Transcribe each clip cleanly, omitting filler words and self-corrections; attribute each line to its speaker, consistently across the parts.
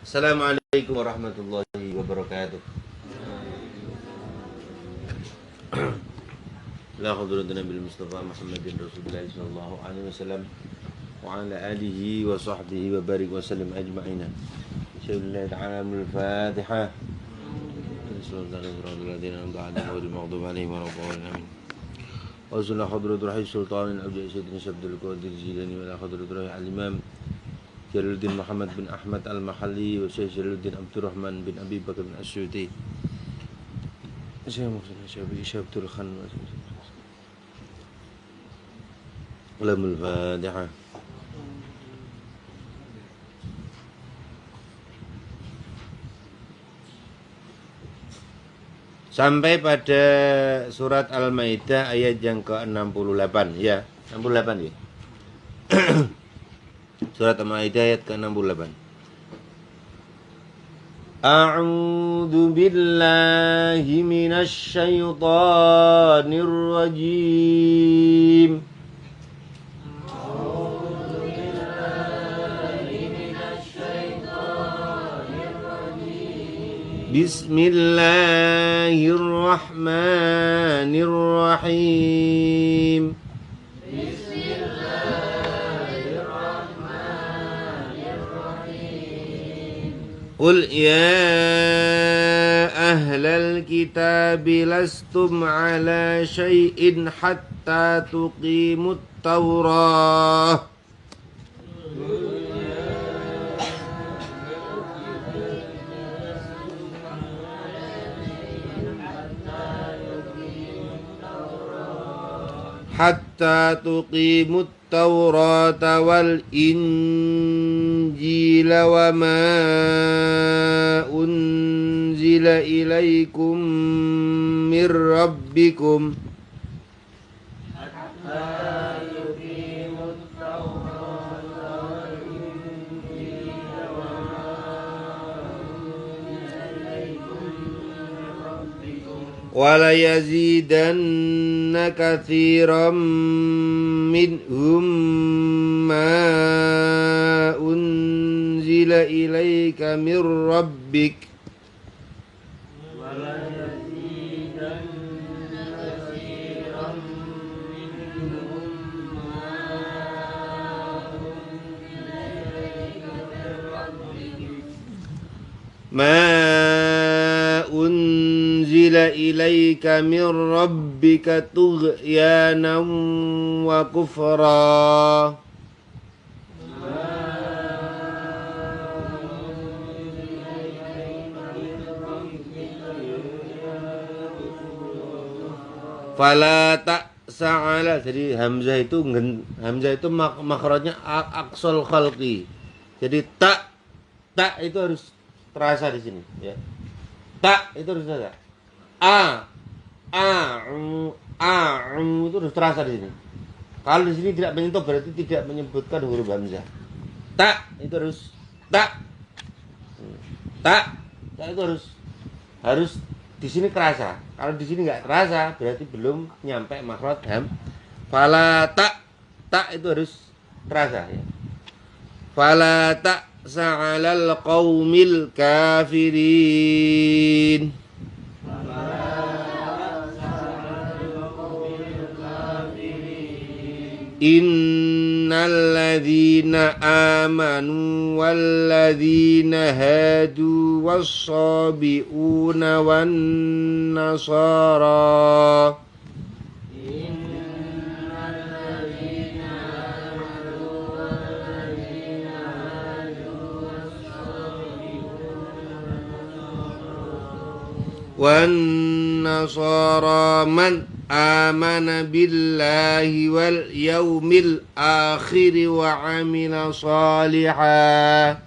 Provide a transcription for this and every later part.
Speaker 1: Assalamualaikum warahmatullahi wabarakatuh. La hadratina bil Mustafa Muhammadin Rasulullah sallallahu alaihi wasallam wa ala alihi wa sahbihi wa barik wa sallim ajma'in. Bismillah ta'ala al-Fatiha. Sallallahu alaihi wa sallam. Wa sallallahu hadratur rahim sultan al-abdi sayyidina Abdul Qadir Jilani wa hadratur rahim al-imam Jalaluddin Muhammad bin Ahmad al-Mahalli wa Syekh Jalaluddin Abdurrahman bin Abi Bakar bin Asyuti Syekh Muhammad Syafi'i Syekh Abdul Khan Alamul Fatiha. Sampai pada surat Al-Maidah ayat yang ke-68 ya, 68 ya. Surat Al-Maidah ayat ke-68. A'udzu billahi minasy syaithanir rajim. A'udzu billahi minasy syaithanir rajim. Bismillahirrahmanirrahim. Qul ya ahlal kitab lastum ala syai'in hatta tuqimut Taurah. Hatta tuqimut Taurata wal Injila wa ma unzila ilaikum mir rabbikum. Hatta tuqimut Taurata wal Injila wa ma unzila ilaikum mir rabbikum. Wa la yazidanna katsiran minhum ma unzila ilaika mir rabbik wa la yazidanna katsiran minhum ma unzila ilaika mir rabbika tughyanan wa kufra. Fala ta'sa'ala. Jadi hamzah itu makhrajnya aqsal khalqi. Jadi tak itu harus terasa di sini ya. Tak itu harus terasa. Itu harus terasa di sini. Kalau di sini tidak menyentuh berarti tidak menyebutkan huruf hamzah. Tak itu harus tak itu harus di sini kerasa. Kalau di sini nggak terasa berarti belum nyampe makhraj ham. Fala tak itu harus terasa ya. Fala ta'sa'alal qaumil kafirin. Innal ladzina amanu wal ladzina hadu was-sabiuna wan nasara. Innal ladzina amanu wal ladzina hadu was-sabiuna wan nasara man amana billahi wal yaumil akhir wa amila salihan.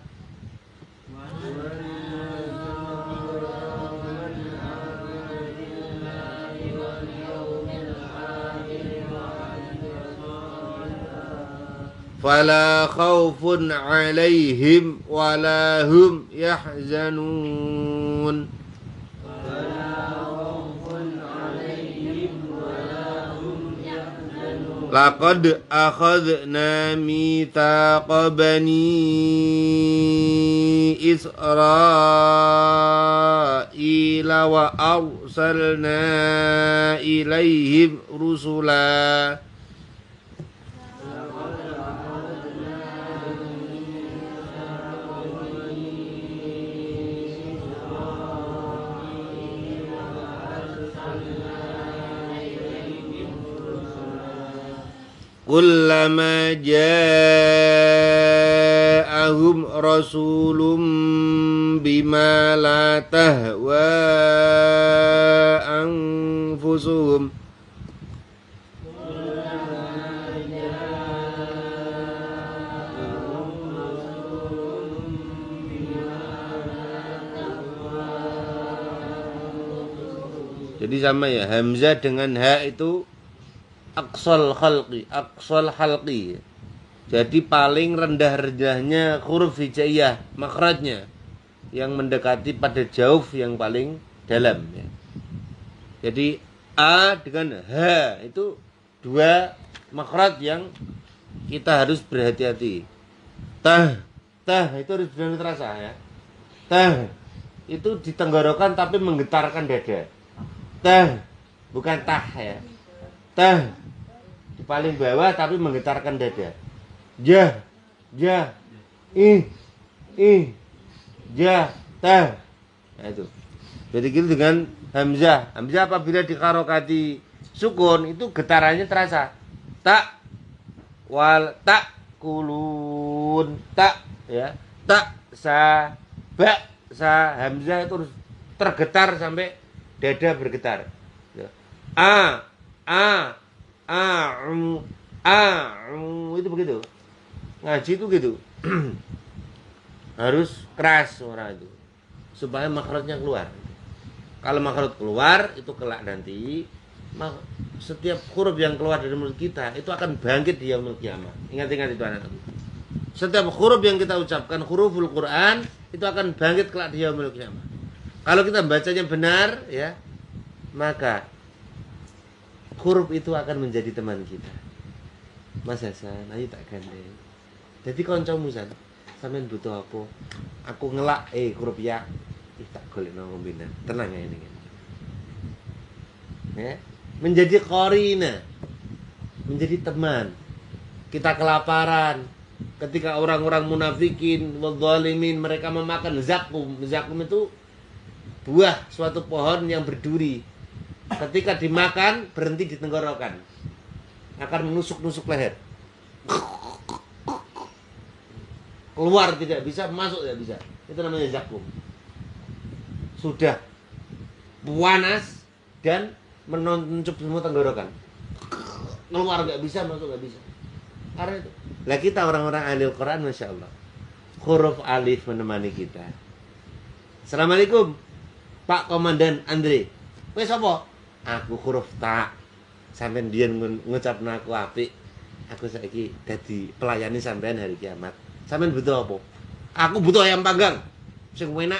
Speaker 1: Fala khawfun alaihim wala hum yahzanun. Laqad akhadna mitsaqa bani Israila wa arsalna ilaihim rusula. Kullama ja'ahum rasulun bima la tahwa anfusuhum jadi sama ya, hamzah dengan ha itu aqsal halqi. Jadi paling rendah-rendahnya huruf hijaiyah makhrajnya yang mendekati pada jauf yang paling dalam ya. Jadi a dengan h itu dua makhraj yang kita harus berhati-hati. Tah itu harus benar terasa ya. Tah itu di tenggorokan tapi menggetarkan dada. Tah bukan tah ya. Tah di paling bawah tapi menggetarkan dada. Ja, ja, tah. Nah itu. Jadi gitu dengan hamzah. Hamzah apabila dikarokati sukun itu getarannya terasa. Tak, wal, tak, kulun, tak, ya, tak, sa, ba, sa. Hamzah itu tergetar sampai dada bergetar. A, itu begitu. Ngaji itu gitu. Harus keras suara itu supaya makhrajnya keluar. Kalau makhraj keluar itu kelak nanti setiap huruf yang keluar dari mulut kita itu akan bangkit di yaumul qiyamah. Ingat-ingat itu anak-anak. Setiap huruf yang kita ucapkan huruful Quran itu akan bangkit kelak di yaumul qiyamah. Kalau kita bacanya benar ya, maka huruf itu akan menjadi teman kita. Mas Hasan, ayo tak gandeng. Jadi kancamu San, sampean butuh apa? Aku ngelak huruf ya. Tak golekno ngombena. Tenang ya ini. Ya, menjadi qarina. Menjadi teman. Kita kelaparan. Ketika orang-orang munafikin, wadzalimin, mereka memakan zakum. Zakum itu buah suatu pohon yang berduri. Ketika dimakan berhenti di tenggorokan, akan menusuk-nusuk leher, keluar tidak bisa, masuk tidak bisa. Itu namanya zakum. Sudah panas dan menunjuk semua tenggorokan, keluar nggak bisa, masuk nggak bisa. Karena itu. Lah kita orang-orang ahli Quran, masya Allah, huruf alif menemani kita. Assalamualaikum, Pak Komandan Andre. Wes apa? Aku huruf ta. Sampeyan diyen ngucapna aku apik. Aku saiki dadi pelayani sampean hari kiamat. Sampeyan butuh apa? Aku butuh ayam panggang sing enak,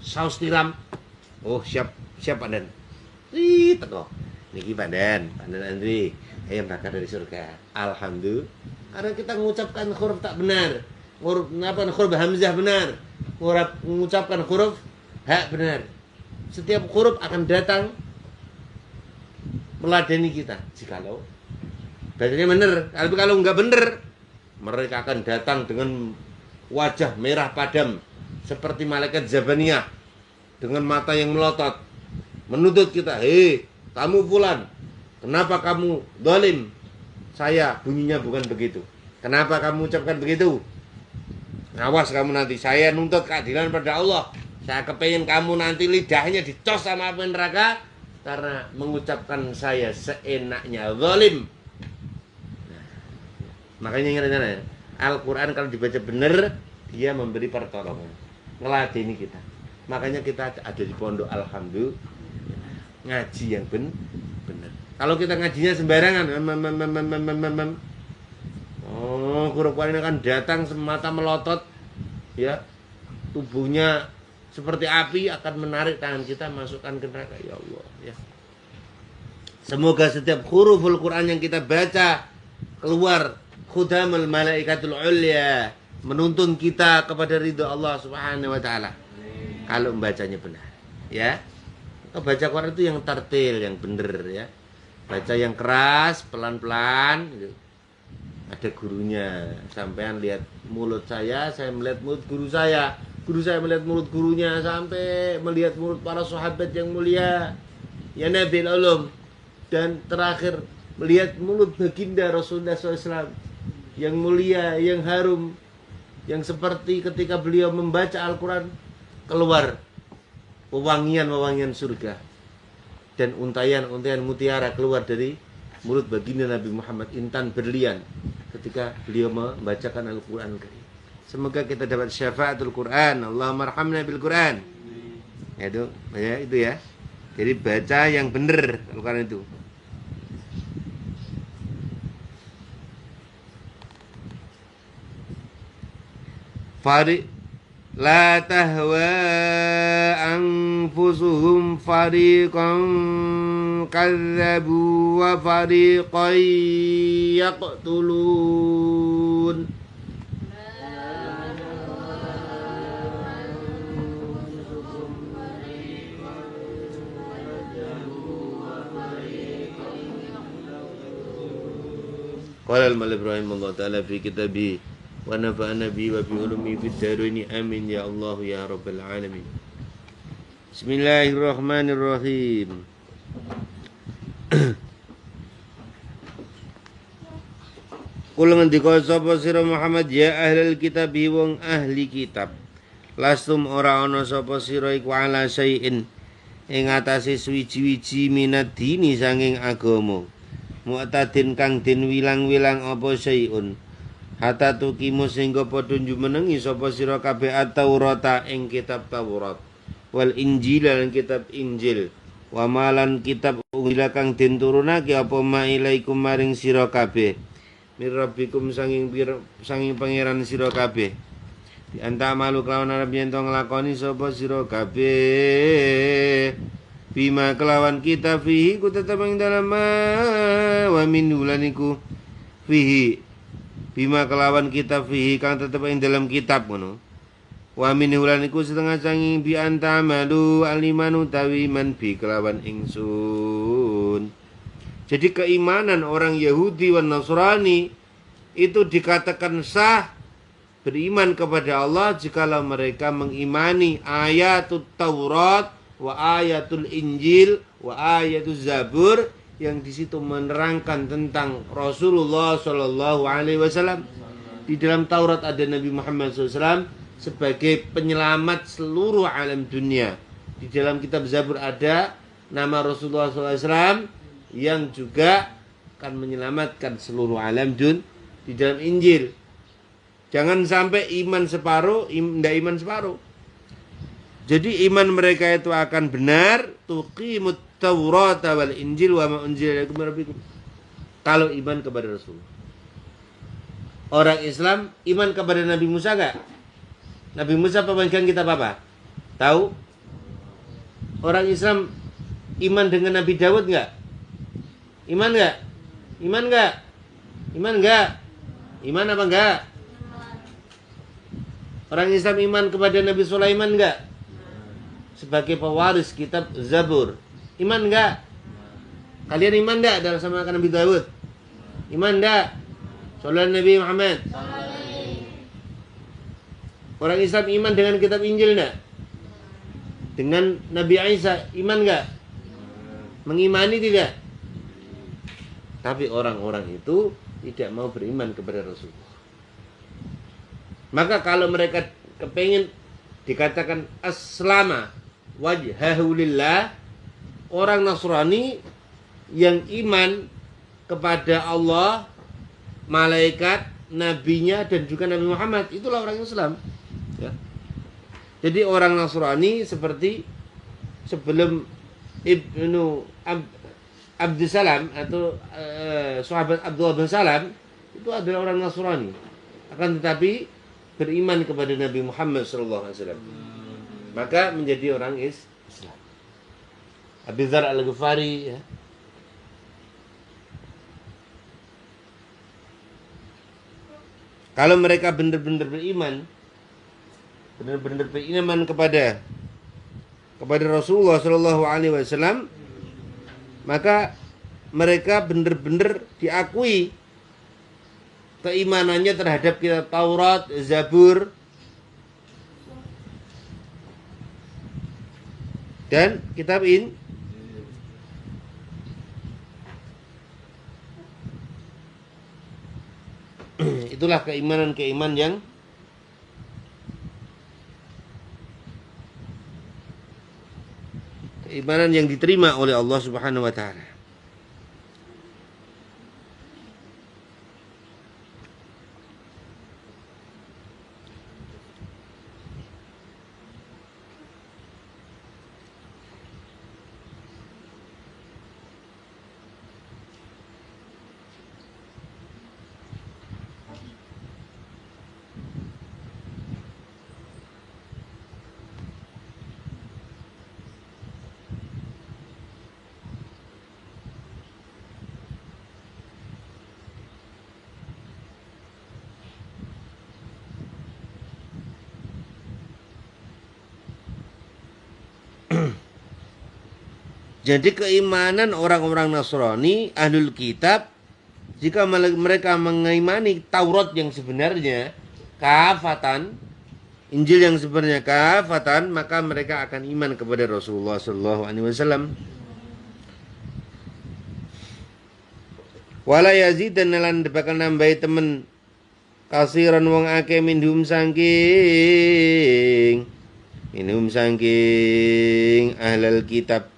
Speaker 1: saus tiram. Oh, siap Pak Dan. Ih, teko. Niki Pak Dan Andri, ayam bakar dari surga. Alhamdulillah. Karena kita mengucapkan huruf tak benar. Huruf hamzah benar. Mengucapkan huruf ha benar. Setiap huruf akan datang meladeni kita. Jikalau bacanya benar, tapi kalau enggak benar, mereka akan datang dengan wajah merah padam seperti malaikat Zabaniyah dengan mata yang melotot menuntut kita. Hei, kamu fulan, kenapa kamu zalim? Saya bunyinya bukan begitu. Kenapa kamu ucapkan begitu? Awas kamu nanti, saya nuntut keadilan pada Allah. Saya kepengen kamu nanti lidahnya dicos sama api neraka karena mengucapkan saya seenaknya, zalim. Nah, makanya ingat-ingat ya, Al-Quran kalau dibaca benar, dia memberi pertolongan, ngeladeni kita. Makanya kita ada di pondok, alhamdulillah, ngaji yang benar. Kalau kita ngajinya sembarangan, huruf ini akan datang semata melotot, ya, tubuhnya seperti api akan menarik tangan kita masukkan ke neraka. Ya Allah, ya. Semoga setiap huruful Quran yang kita baca keluar khudamul malaikatul ulya, menuntun kita kepada ridho Allah Subhanahu wa taala. Kalau membacanya benar, ya. Baca Quran itu yang tartil, yang benar, ya. Baca yang keras, pelan-pelan gitu. Ada gurunya. Sampean lihat mulut saya melihat mulut guru saya. Guru saya melihat mulut gurunya, sampai melihat mulut para sahabat yang mulia, ya Nabil Ulum. Dan terakhir melihat mulut baginda Rasulullah SAW yang mulia, yang harum, yang seperti ketika beliau membaca Al-Quran keluar wewangian-wewangian surga dan untayan-untayan mutiara keluar dari mulut baginda Nabi Muhammad, intan berlian, ketika beliau membacakan Al-Quran. Semoga kita dapat syafaatul Quran. Allahumma arhamna bil Quran. Itu ya. Jadi baca yang benar Al-Quran itu. La tahwa anfusuhum fariqan kadzabu wa fariqan yaqtulun. Qala al-Malik rahimahullah ta'ala fi kitabih wa nafa'ana bi wa bi ulumi fid darain amin ya Allah ya rabbal alamin. Bismillahirrahmanirrahim. Kul ngendika sapa sira Muhammad ya ahlul kitab wong ahli kitab. Lastum ora ana sapa sira iku ala syai'in ing atase suwiji-wiji minad dini sanging agama. Mu'tadin kang den wilang-wilang apa syai'un. Hatta tukimu sehingga padha jumenengi sapa sira kabeh at-Taurata ing kitab Taurat. Wal Injil lan kitab Injil. Wa malan kitab unggila kang den turunake apa mailaikum maring sira kabeh. Mirabbikum sanging pangeran sira kabeh. Di anta malu kelawan arep yen to nglakoni sapa sira kabeh. Bima kelawan kita fihi ku tetep ing dalam wa min ulaniku fihi. Bima kelawan kita fihi kang tetep ing dalam kitab ngono. Wa min ulaniku setengah sanging bi anta malu alimanu tawi man bi kelawan ingsun. Jadi keimanan orang Yahudi dan Nasrani itu dikatakan sah beriman kepada Allah jikalau mereka mengimani ayatul Taurat wa ayatul Injil wa ayatul Zabur yang di situ menerangkan tentang Rasulullah Shallallahu Alaihi Wasallam. Di dalam Taurat ada Nabi Muhammad SAW sebagai penyelamat seluruh alam dunia. Di dalam kitab Zabur ada nama Rasulullah SAW yang juga akan menyelamatkan seluruh alam dunia. Di dalam Injil, jangan sampai iman separuh, tidak iman separuh. Jadi iman mereka itu akan benar. Tuqimut Taurat wal Injil wa ma unzila ilaikum min rabbikum. Kalau iman kepada Rasul. Orang Islam iman kepada Nabi Musa enggak? Nabi Musa pemegang kitab apa? Tahu? Orang Islam iman dengan Nabi Dawud enggak? Iman enggak? Iman enggak? Iman enggak? Iman apa enggak? Orang Islam iman kepada Nabi Sulaiman enggak? Sebagai pewaris kitab Zabur. Iman enggak? Kalian iman enggak dalam sama Nabi Dawud? Iman enggak? Sallallahu Nabi Muhammad. Orang Islam iman dengan kitab Injil enggak? Dengan Nabi Isa iman enggak? Mengimani tidak? Tapi orang-orang itu tidak mau beriman kepada Rasulullah. Maka kalau mereka kepingin dikatakan aslama wajhahu lillah, orang Nasrani yang iman kepada Allah, malaikat, nabinya dan juga Nabi Muhammad, itulah orang Islam. Ya. Jadi orang Nasrani seperti sebelum Ibnu Abdussalam atau sahabat Abdullah bin Salam itu adalah orang Nasrani, akan tetapi beriman kepada Nabi Muhammad SAW, maka menjadi orang Islam. Abu Dzar Al-Ghifari, ya. Kalau mereka benar-benar beriman kepada Rasulullah Shallallahu Alaihi Wasallam, maka mereka benar-benar diakui keimanannya terhadap kitab Taurat, Zabur, dan kitab itulah keimanan yang diterima oleh Allah Subhanahu wa taala. Jadi keimanan orang-orang Nasrani, Ahlul Kitab, jika mereka mengimani Taurat yang sebenarnya kafatan, Injil yang sebenarnya kafatan, maka mereka akan iman kepada Rasulullah Sallallahu Alaihi Wasallam. Wala yazid dan nalan bakal nambahi temen kasiran wong akeh minhum sangking ahlul kitab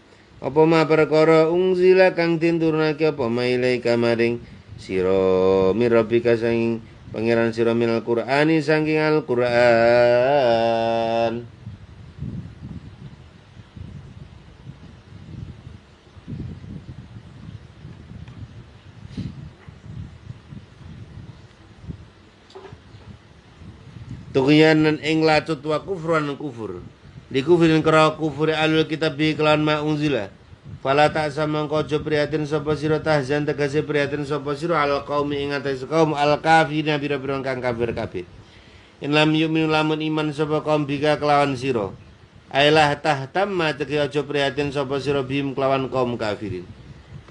Speaker 1: apa ma perkara ungzila kang tinturunake apa ma ilaika maring sira mirabika sanging pangeran sira minal qur'ani sangking Al-Qur'an. Tughyanan ing lacut wa kufran kufur dikufirin kara kufur alul kitab bi kelan ma unzila fala tak samangka aja prihatin sapa sira tahzan tegese prihatin sapa sira al qaumi ing atase kaum al kafirin bira-bira kang kafir kabeh in lam yu'minu lamun iman sapa kaum bika kelawan sira ailah tahtamma tegese aja prihatin sapa sira bim kelawan kaum kafirin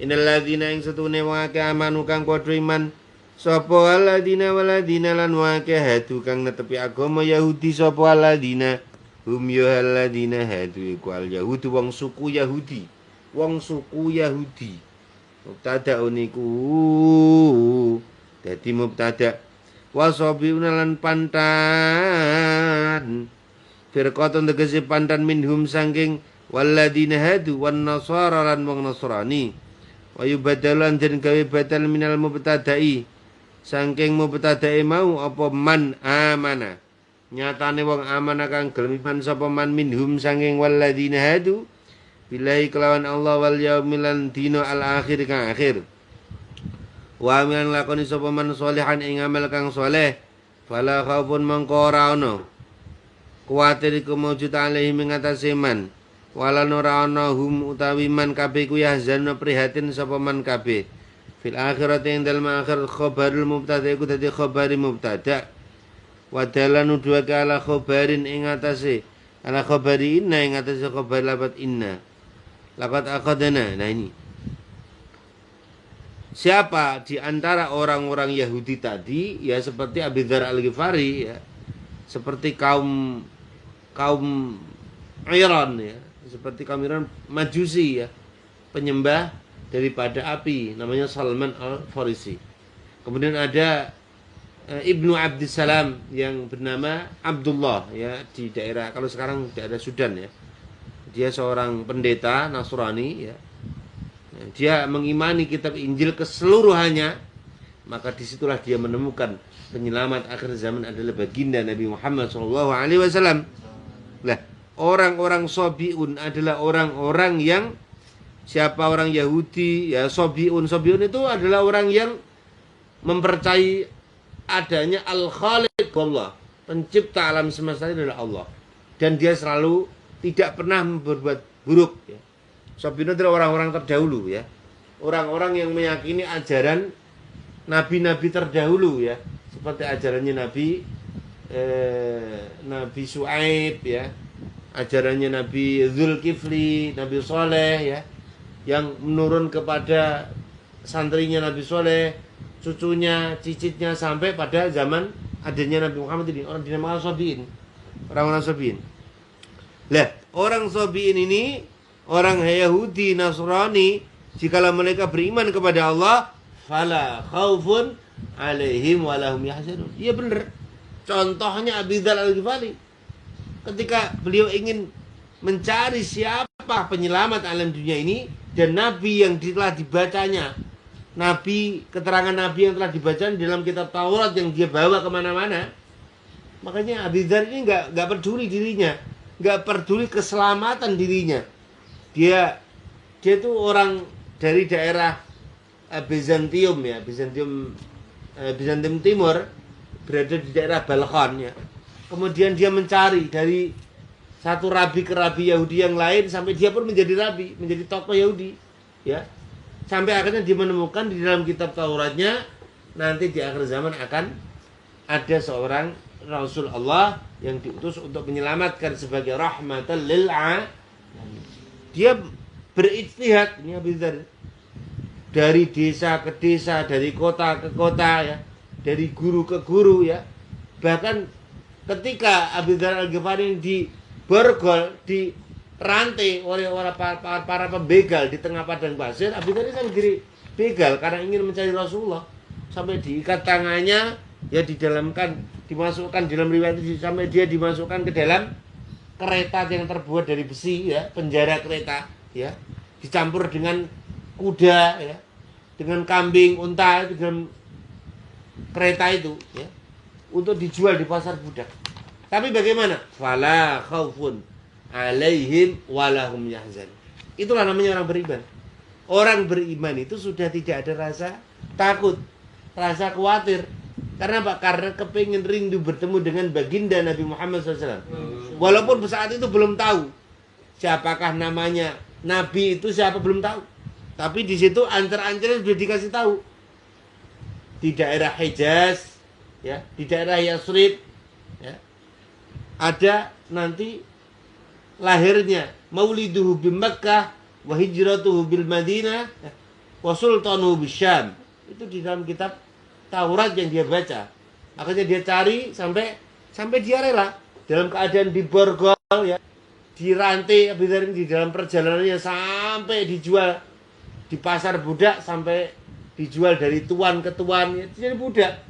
Speaker 1: innal ladzina ing setune wong akeh amanu kang padha iman sapa alladzina waladina lan wake hadu kang netepi agama Yahudi sapa alladzina hum ya alladzina hadu iku al yahudi wong suku Yahudi mubtada uniku dadi mubtada wasabiuna lan pantan firqatun tegese pantan minhum saking walladzina hadu wan nasara lan wong nasrani wa yubadalan den gawe badal minal mubtada'i saking mubtada'i mau apa man amana nyatane wong amanah kang gelem iman sapa man minhum saking walladzina hadu billahi kelawan Allah wal yaumil dina al akhir kang akhir wa amilan lakoni sapa man sholihan ing amal kang saleh fala khaufun mangko ora ana kuwatir iku maujud alaihim ing atase man wala ora ana hum utawi man kabeh ku yahzan prihatin sapa man kabeh fil akhirati ing dalem akhir khabarul mubtada iku dadi khabari mubtada wadala nuduhake ala khabarin ing atase ala khabari inna ing atase khabar lapat inna laqad akhadana. Nah ini siapa di antara orang-orang Yahudi tadi ya seperti Abi Dzar Al-Ghifari ya seperti kaum Iran ya seperti kaum Iran Majusi ya penyembah daripada api namanya Salman Al-Farisi. Kemudian ada Ibnu Abdissalam yang bernama Abdullah ya di daerah kalau sekarang daerah Sudan ya. Dia seorang pendeta Nasrani ya. Dia mengimani kitab Injil keseluruhannya, maka disitulah dia menemukan penyelamat akhir zaman adalah baginda Nabi Muhammad SAW. Nah, orang-orang Sobiun adalah orang-orang yang siapa orang Yahudi ya Sobiun itu adalah orang yang mempercayai adanya Al-Khaliq Allah, pencipta alam semesta ini adalah Allah, dan dia selalu tidak pernah berbuat buruk ya. Sobiun adalah orang-orang terdahulu ya, orang-orang yang meyakini ajaran nabi-nabi terdahulu ya, seperti ajarannya Nabi Syuaib ya, ajarannya Nabi Zulkifli, Nabi Soleh ya, yang menurun kepada santrinya Nabi Soleh, cucunya, cicitnya sampai pada zaman adanya Nabi Muhammad ini, orang dinamakan Sabiin, orang-orang Sabiin. Lah, orang Sabiin ini orang Yahudi, Nasrani, jikalau mereka beriman kepada Allah, fala khaufun alaihim walahum yahzanun. Iya benar. Contohnya Abi Dzar Al-Ghifari. Ketika beliau ingin mencari siapa penyelamat alam dunia ini, dan nabi yang telah dibacanya, keterangan nabi yang telah dibaca dalam kitab Taurat yang dia bawa kemana-mana, makanya Abi Dzar ini nggak peduli dirinya, nggak peduli keselamatan dirinya. Dia tuh orang dari daerah Bizantium ya, Bizantium Timur, berada di daerah Balkan ya. Kemudian dia mencari dari satu rabi ke rabi Yahudi yang lain, sampai dia pun menjadi rabi, menjadi tokoh Yahudi ya. Sampai akhirnya dia menemukan di dalam kitab Tauratnya, nanti di akhir zaman akan ada seorang Rasul Allah yang diutus untuk menyelamatkan sebagai rahmatan lil alamin. Dia berijtihad, ini Abi Dzar, dari desa ke desa, dari kota ke kota ya, dari guru ke guru ya. Bahkan ketika Abi Dzar Al-Ghifari diborgol, dirantai oleh para pembegal di tengah padang pasir, Abi Dzar sampai diri begal karena ingin mencari Rasulullah, sampai diikat tangannya ya, dimasukkan dalam riwayat itu, sampai dia dimasukkan ke dalam kereta yang terbuat dari besi ya, penjara kereta ya, dicampur dengan kuda ya, dengan kambing, unta di dalam kereta itu ya, untuk dijual di pasar budak. Tapi bagaimana? Fala khaufun alaihim walahum yahzan. Itulah namanya orang beriman. Orang beriman itu sudah tidak ada rasa takut, rasa khawatir. Karena apa? Karena kepingin rindu bertemu dengan baginda Nabi Muhammad SAW. Walaupun saat itu belum tahu siapakah namanya Nabi itu, siapa belum tahu. Tapi di situ antar-antarnya sudah dikasih tahu. Di daerah Hijaz, ya, di daerah Yasrib, ya, ada nanti lahirnya mauliduhu bi Makkah wa hijratuhu bil Madinah wa sultanuhu bisyam. Itu di dalam kitab Taurat yang dia baca. Akhirnya dia cari sampai dia rela dalam keadaan diborgol ya, dirantai Abi Dzar di dalam perjalanannya, sampai dijual di pasar budak, sampai dijual dari tuan ke tuan ya, jadi budak,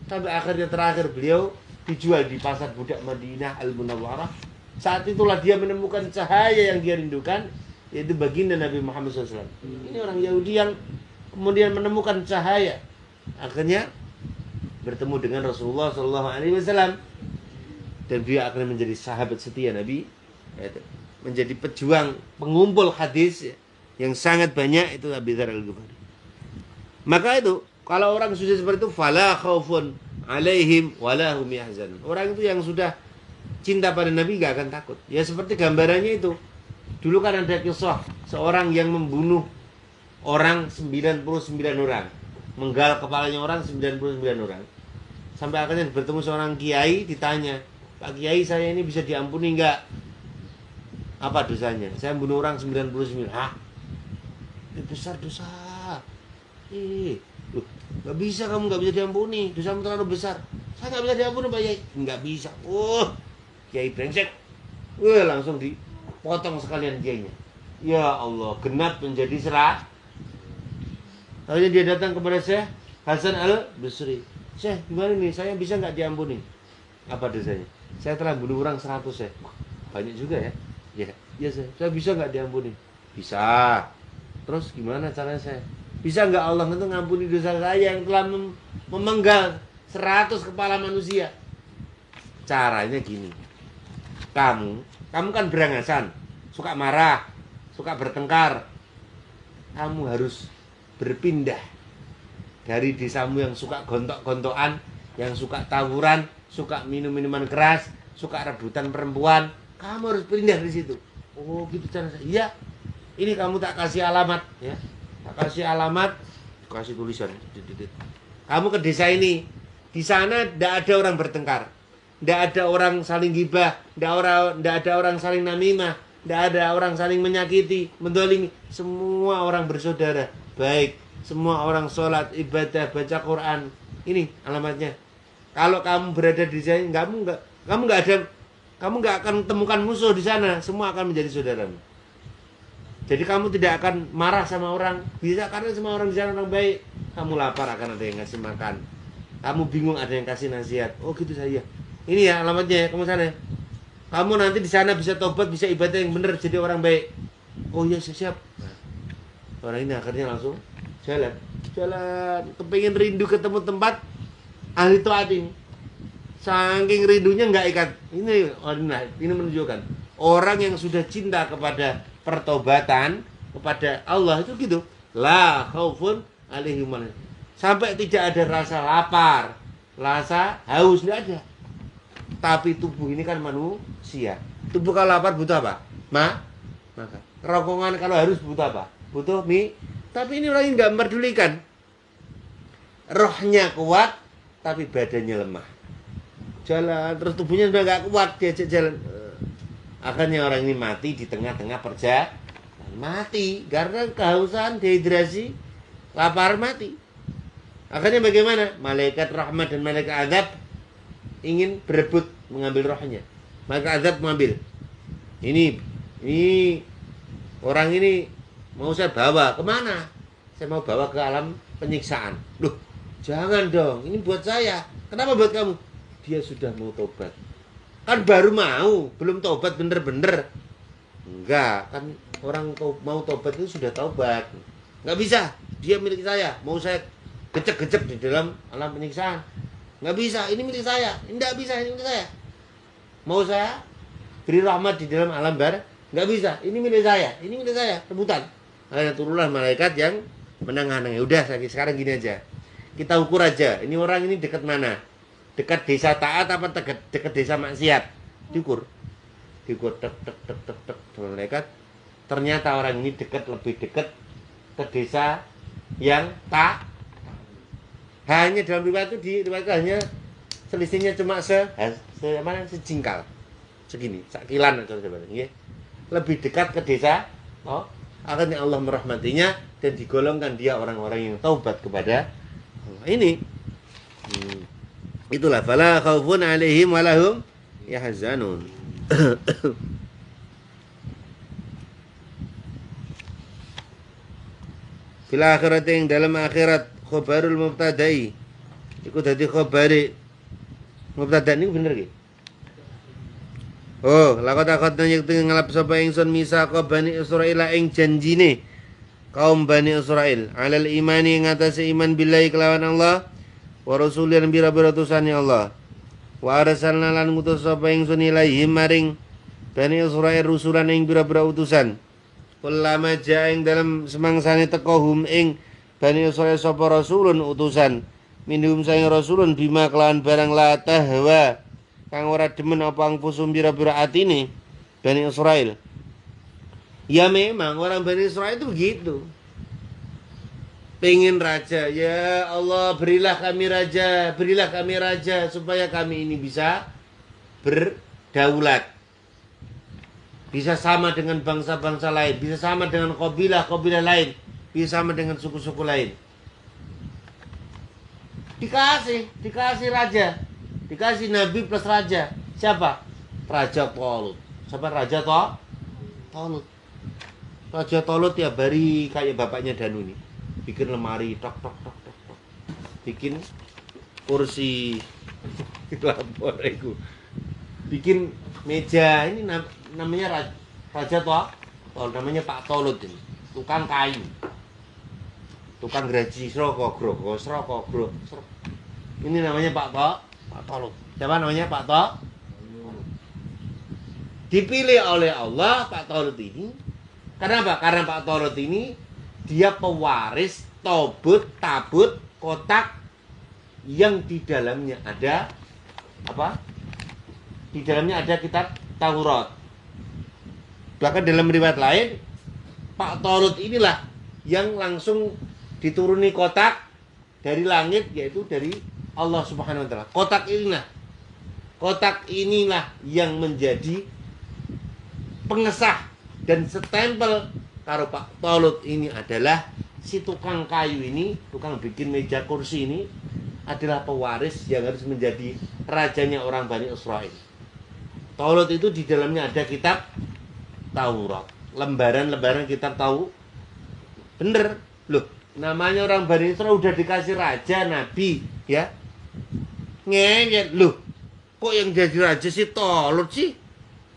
Speaker 1: sampai akhirnya terakhir beliau dijual di pasar budak Madinah Al-Munawwarah. Saat itulah dia menemukan cahaya yang dia rindukan, yaitu baginda Nabi Muhammad SAW. Ini orang Yahudi yang kemudian menemukan cahaya, akhirnya bertemu dengan Rasulullah SAW, dan dia akan menjadi sahabat setia Nabi, menjadi pejuang pengumpul hadis yang sangat banyak. Itu Abi Dzar Al-Ghifari. Maka itu kalau orang sudah seperti itu, fala khaufun alaihim wala hum yahzanun. Orang itu yang sudah cinta pada Nabi gak akan takut. Ya seperti gambarannya itu. Dulu kan ada kisah seorang yang membunuh orang 99 orang, menggal kepalanya orang 99 orang. Sampai akhirnya bertemu seorang kiai, ditanya, "Pak Kiai, saya ini bisa diampuni enggak? Apa dosanya? Saya membunuh orang 99. Hah? Itu besar dosa. Gak bisa, kamu gak bisa diampuni. Dosamu terlalu besar. Saya gak bisa diampuni, Pak Kiai. Gak bisa. Kiai brengsek. Langsung dipotong sekalian kiainya. Ya Allah, genap menjadi 100. Akhirnya dia datang kepada Syekh Hasan Al-Basri. Syekh, gimana nih? Saya bisa nggak diampuni? Apa dosanya? Saya telah bunuh orang 100, Syekh. Banyak juga ya? Ya Syekh. Saya bisa nggak diampuni? Bisa. Terus gimana caranya, Syekh? Bisa nggak Allah itu ngampuni dosa saya yang telah memenggal 100 kepala manusia? Caranya gini. Kamu kan berangasan, suka marah, suka bertengkar. Kamu harus berpindah dari desamu yang suka gontok-gontokan, yang suka tawuran, suka minum-minuman keras, suka rebutan perempuan. Kamu harus pindah dari situ. Oh gitu caranya. Iya. Ini kamu tak kasih alamat ya. Tak kasih alamat, kasih tulisan. Kamu ke desa ini.
Speaker 2: Di sana tidak ada orang bertengkar, tidak ada orang saling gibah, tidak ada orang saling namimah, tidak ada orang saling menyakiti, mendolimi. Semua orang bersaudara, baik. Semua orang sholat, ibadah, baca Quran. Ini alamatnya. Kalau kamu berada di sana, kamu nggak akan temukan musuh di sana. Semua akan menjadi saudaramu. Jadi kamu tidak akan marah sama orang. Bisa karena semua orang di sana orang baik. Kamu lapar akan ada yang ngasih makan. Kamu bingung ada yang kasih nasihat. Oh gitu saya. Ini ya alamatnya ya, kamu sana. Kamu nanti di sana bisa tobat, bisa ibadah yang benar, jadi orang baik. Oh iya siap. Nah, orang ini akhirnya langsung jalan. Kepengin rindu ketemu tempat ahli taat ini. Saking rindunya nggak ikat. Ini menunjukkan orang yang sudah cinta kepada pertobatan, kepada Allah itu gitu. La khaufun alaihim. Sampai tidak ada rasa lapar, rasa haus, tidak ada. Tapi tubuh ini kan manusia. Tubuh kalau lapar butuh apa? Makan. Kerongkongan kalau harus butuh apa? Butuh mie. Tapi ini orang nggak memperdulikan. Rohnya kuat, tapi badannya lemah. Jalan, terus tubuhnya sudah nggak kuat, diajak jalan. Akhirnya orang ini mati di tengah-tengah perjalanan. Mati karena kehausan, dehidrasi, lapar, mati. Akhirnya bagaimana? Malaikat rahmat dan malaikat azab ingin berebut mengambil rohnya. Malaikat azab mengambil. Ini orang ini mau saya bawa kemana? Saya mau bawa ke alam penyiksaan. Loh, jangan dong. Ini buat saya. Kenapa buat kamu? Dia sudah mau tobat. Kan baru mau, belum tobat bener-bener. Enggak, kan orang mau tobat itu sudah tobat. Enggak bisa. Dia milik saya. Mau saya gecek-gecek di dalam alam penyiksaan. Nggak bisa, ini milik saya. Nggak bisa, ini milik saya. Mau saya beri rahmat di dalam alam bar? Nggak bisa, ini milik saya. Ini milik saya, rebutan. Nah, turunlah malaikat yang menengah-nengah. Udah, sekarang gini aja. Kita ukur aja, ini orang ini dekat mana? Dekat desa taat apa dekat desa maksiat? Diukur. Tek. Malaikat. Ternyata orang ini lebih dekat ke desa yang tak. Hanya dalam riwayat itu hanya selisihnya cuma sejengkal, segini, sakilan atau sebagainya. Lebih dekat ke desa. Oh, akhirnya Allah merahmatinya dan digolongkan dia orang-orang yang taubat kepada Allah. Ini, itulah fala khaufun alaihim walahum yahzanun. Fil akhirat yang dalam akhirat khobarul mubtada'i iku dadi khobari mubtada niku bener nggih. Oh, lakon takon yen ngalap sapa ingsun misaka Bani Israil ing janjine kaum Bani Israil alal imani ngatasi iman billahi kelawan Allah wa rasulin bira-bira utusane Allah wa arsalna lan ngutus sapa ingsun ilaihim maring Bani Israil rusulan ing bira-bira utusan ulama ja ing dalam semangsane teko hum ing Bani Israil sapa rasulun utusan minhum saing rasulun bima kelawan barang la tahwa kang ora demen apa angpusum bira-bira atine Bani Israil. Ya memang orang Bani Israil itu begitu. Pengen raja, ya Allah berilah kami raja supaya kami ini bisa berdaulat. Bisa sama dengan bangsa-bangsa lain, bisa sama dengan kabilah lain, bisa sama dengan suku-suku lain. Dikasih raja, dikasih nabi plus raja. Siapa? Raja Tolut. Siapa Raja Tolut? Raja Tolut ya bari kayak bapaknya Danu nih. Bikin lemari tok. Bikin kursi lapor itu. Bikin meja, ini namanya Raja Tolut, namanya Pak Tolut ini. Tukang kayu. Tukang graji sroko. Ini namanya Pak Tolut. Siapa namanya Pak Tolut? Dipilih oleh Allah Pak Tolut ini. Kenapa? Karena Pak Tolut ini dia pewaris tabut kotak yang di dalamnya ada apa? Di dalamnya ada kitab Taurat. Bahkan dalam riwayat lain Pak Tolut inilah yang langsung dituruni kotak dari langit, yaitu dari Allah Subhanahu wa taala. Kotak inilah yang menjadi pengesah dan setempel karo Pak Tolut ini adalah si tukang kayu ini, tukang bikin meja kursi ini adalah pewaris yang harus menjadi rajanya orang Bani Israel. Tolut itu di dalamnya ada kitab Taurat, lembaran-lembaran kitab tahu. Bener loh, namanya orang Bani Israel udah dikasih raja, nabi, ya. Ngeyel loh, kok yang jadi raja si Tolut sih?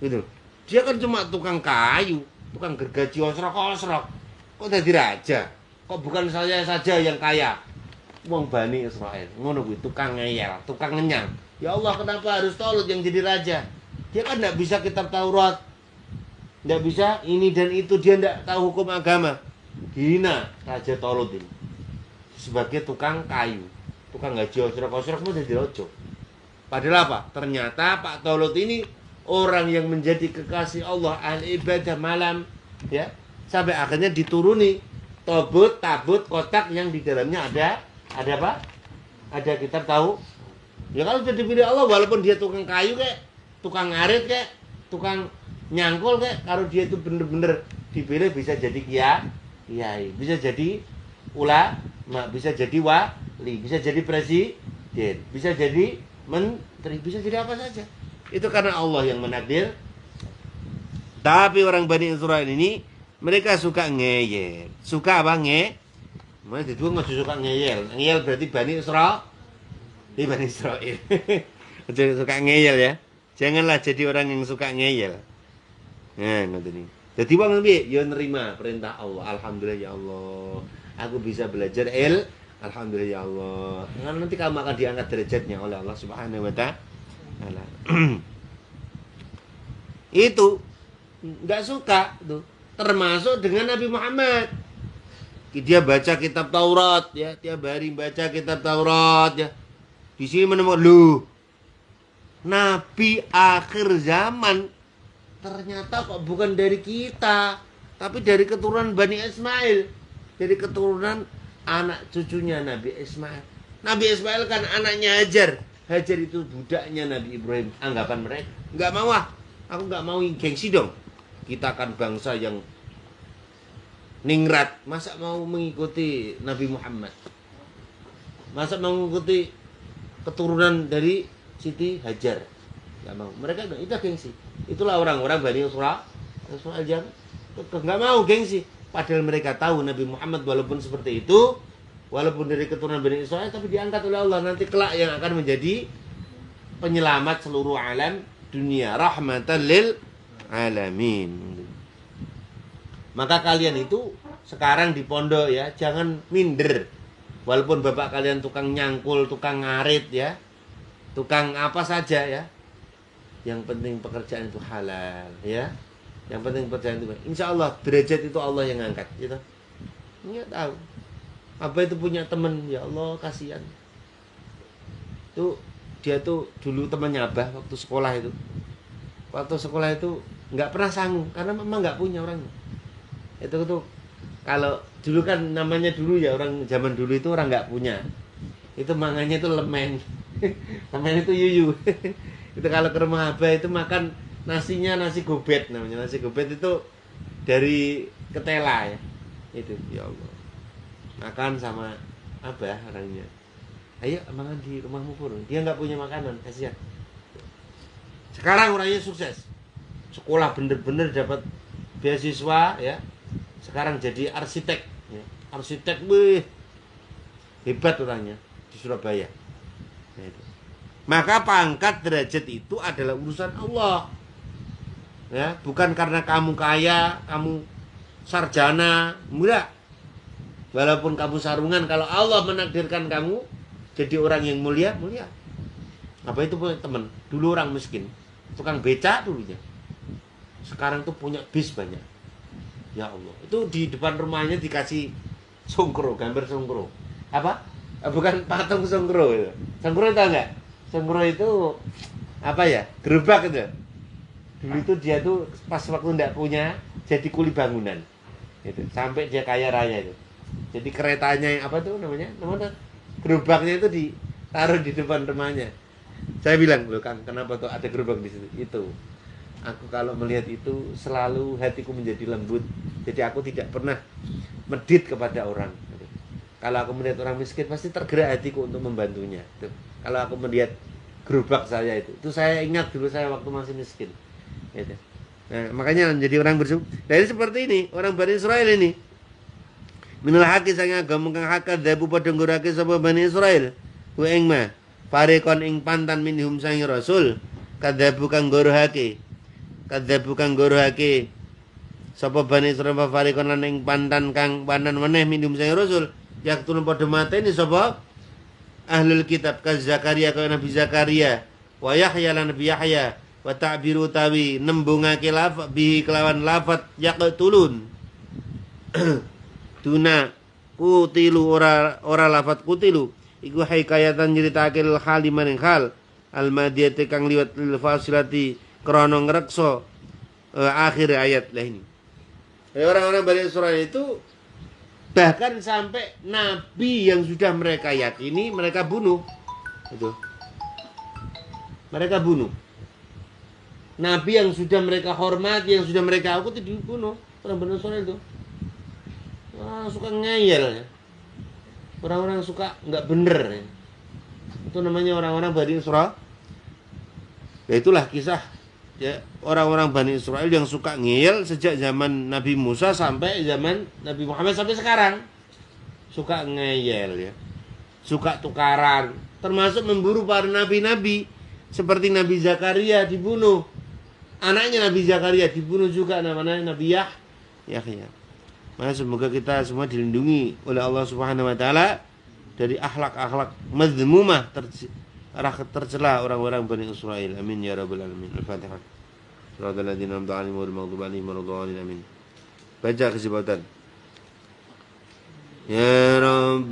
Speaker 2: Gitu. Dia kan cuma tukang kayu, tukang gergaji osrok-osrok. Kok jadi raja? Kok bukan saya saja yang kaya? Wong Bani Israel, ngono kuwi, tukang ngeyel, tukang ngenyang. Ya Allah, kenapa harus Tolut yang jadi raja? Dia kan enggak bisa kitab Taurat. Enggak bisa ini dan itu, dia enggak tahu hukum agama. Hina Raja Tolut ini. Sebagai tukang kayu, tukang gaji osrok-osrok mau jadi raja. Padahal apa? Ternyata Pak Tolut ini orang yang menjadi kekasih Allah, ahli ibadah malam, ya. Sampai akhirnya dituruni tabut kotak yang di dalamnya ada apa? Ada kitab tahu. Ya kalau sudah dipilih Allah, walaupun dia tukang kayu kayak, tukang ngarit kayak, tukang nyangkul kayak, kalau dia itu bener-bener dipilih bisa jadi kiai, bisa jadi ulama, bisa jadi wali, bisa jadi presiden, bisa jadi menteri, bisa jadi apa saja. Itu karena Allah yang menakdir. Tapi orang Bani Israel ini mereka suka ngeyel. Suka apa? Mana itu nggak suka ngeyel. Ngeyel berarti Bani Israel. Ini Bani Israel. Suka ngeyel ya. Janganlah jadi orang yang suka ngeyel. Nah, nanti nih. Jadi wong piye? Ya nerima perintah Allah. Alhamdulillah ya Allah. Aku bisa belajar alhamdulillah ya Allah. Nanti kamu akan diangkat derajatnya oleh Allah Subhanahu wa taala. Itu nggak suka tuh. Termasuk dengan Nabi Muhammad. Dia baca kitab Taurat ya, tiap hari baca kitab Taurat ya. Di sini menemukan Nabi akhir zaman ternyata kok bukan dari kita, tapi dari keturunan Bani Ismail, dari keturunan anak cucunya Nabi Ismail. Nabi Ismail kan anaknya Hajar. Hajar itu budaknya Nabi Ibrahim. Anggapan mereka, nggak mau aku nggak mau gengsi dong. Kita kan bangsa yang ningrat, masa mau mengikuti Nabi Muhammad? Masa mau mengikuti keturunan dari Siti Hajar? Nggak mau. Mereka itu gengsi. Itulah orang-orang Bani Israel yang nggak mau gengsi. Padahal mereka tahu Nabi Muhammad walaupun seperti itu, walaupun dari keturunan Bani Israel, tapi diangkat oleh Allah nanti kelak yang akan menjadi penyelamat seluruh alam dunia, rahmatan lil alamin. Maka kalian itu sekarang di pondok ya, jangan minder. Walaupun bapak kalian tukang nyangkul, tukang ngarit ya, tukang apa saja ya. Yang penting pekerjaan itu halal ya. Yang penting pekerjaan itu, insya Allah derajat itu Allah yang angkat gitu. Nggak tahu apa itu punya teman, ya Allah kasihan. Tuh dia tuh dulu temannya Abah waktu sekolah itu. Waktu sekolah itu nggak pernah sanggup karena memang nggak punya orangnya. Itu tuh kalau dulu kan namanya dulu ya, orang zaman dulu itu orang nggak punya. Itu mangannya itu lemen. Lemen itu yuyu. Itu kalau ke rumah Abah itu makan nasinya nasi gobet namanya. Nasi gobet itu dari ketela ya. Itu ya Allah. Makan sama Abah orangnya. Ayo makan di rumahmu pur. Dia nggak punya makanan, kasihan. Sekarang orangnya sukses. Sekolah bener-bener dapat beasiswa ya. Sekarang jadi arsitek ya. Arsitek hebat orangnya di Surabaya. Nah, itu. Maka pangkat derajat itu adalah urusan Allah. Ya, bukan karena kamu kaya, kamu sarjana, enggak. Walaupun kamu sarungan, kalau Allah menakdirkan kamu jadi orang yang mulia. Apa itu punya teman? Dulu orang miskin, tukang beca dulunya. Sekarang tuh punya bis banyak. Ya Allah, itu di depan rumahnya dikasih songkro, gambar songkro. Apa? Bukan patung songkro itu. Songkro tahu nggak? Songkro itu apa ya? Gerobak itu. Dulu itu dia tuh pas waktu nggak punya jadi kuli bangunan. Itu sampai dia kaya raya itu. Jadi keretanya yang apa tuh namanya? Namanya gerobaknya itu taruh di depan temannya. Saya bilang, loh Kang, kenapa tuh ada gerobak di situ? Itu. Aku kalau melihat itu selalu hatiku menjadi lembut. Jadi aku tidak pernah medit kepada orang. Kalau aku melihat orang miskin pasti tergerak hatiku untuk membantunya. Tuh. Kalau aku melihat gerobak saya itu saya ingat dulu saya waktu masih miskin. Gitu. Nah, makanya menjadi orang bersyukur. Dari seperti ini, orang Bani Israel ini. Minal haqi sang agama kang hak dabu padha ngurake sapa Bani Israel. Ku ing ma parekon ing pantan minhum sang rasul kadzabu kang gorohake. Kadzabu kang gorohake sapa Bani Israel parekon lan ing pantan kang panan meneh minhum sang rasul. Yaktun padha mateni sapa ahlul kitab ka Zakaria ka Nabi Zakaria wa Yahya lan Nabi Yahya wa ta'biru tawi nembungake lafaz bihi kelawan lafaz yaqtulun tuna kutilu ora lafaz kutilu iku hikayatan nyeritake hal maning hal al madiyati kang liwat lil fasilati krana ngrekso akhir ayat lah ini. Orang-orang Bani Israil itu bahkan sampai nabi yang sudah mereka yakini mereka bunuh. Itu. Mereka bunuh. Nabi yang sudah mereka hormati, yang sudah mereka akuti dibunuh. Orang Bani Israil itu. Wah, suka ngeyel ya. Orang-orang suka nggak bener ya. Itu namanya orang-orang Bani Israil. Ya itulah kisah ya, orang-orang Bani Israil yang suka ngeyel sejak zaman Nabi Musa sampai zaman Nabi Muhammad sampai sekarang. Suka ngeyel ya. Suka tukaran, termasuk memburu para nabi-nabi seperti Nabi Zakaria dibunuh. Anaknya Nabi Zakaria dibunuh juga, namanya Nabi Yahya. Maka semoga kita semua dilindungi oleh Allah Subhanahu wa taala dari akhlak-akhlak madzmumah tercela orang-orang Bani Israil. Amin ya rabbal alamin. Al-Fatihah. Shiratal ladzina an'amta 'alaihim ghairil maghdubi 'alaihim waladdallin. Amin. Baca kesempatan. Ya Rabb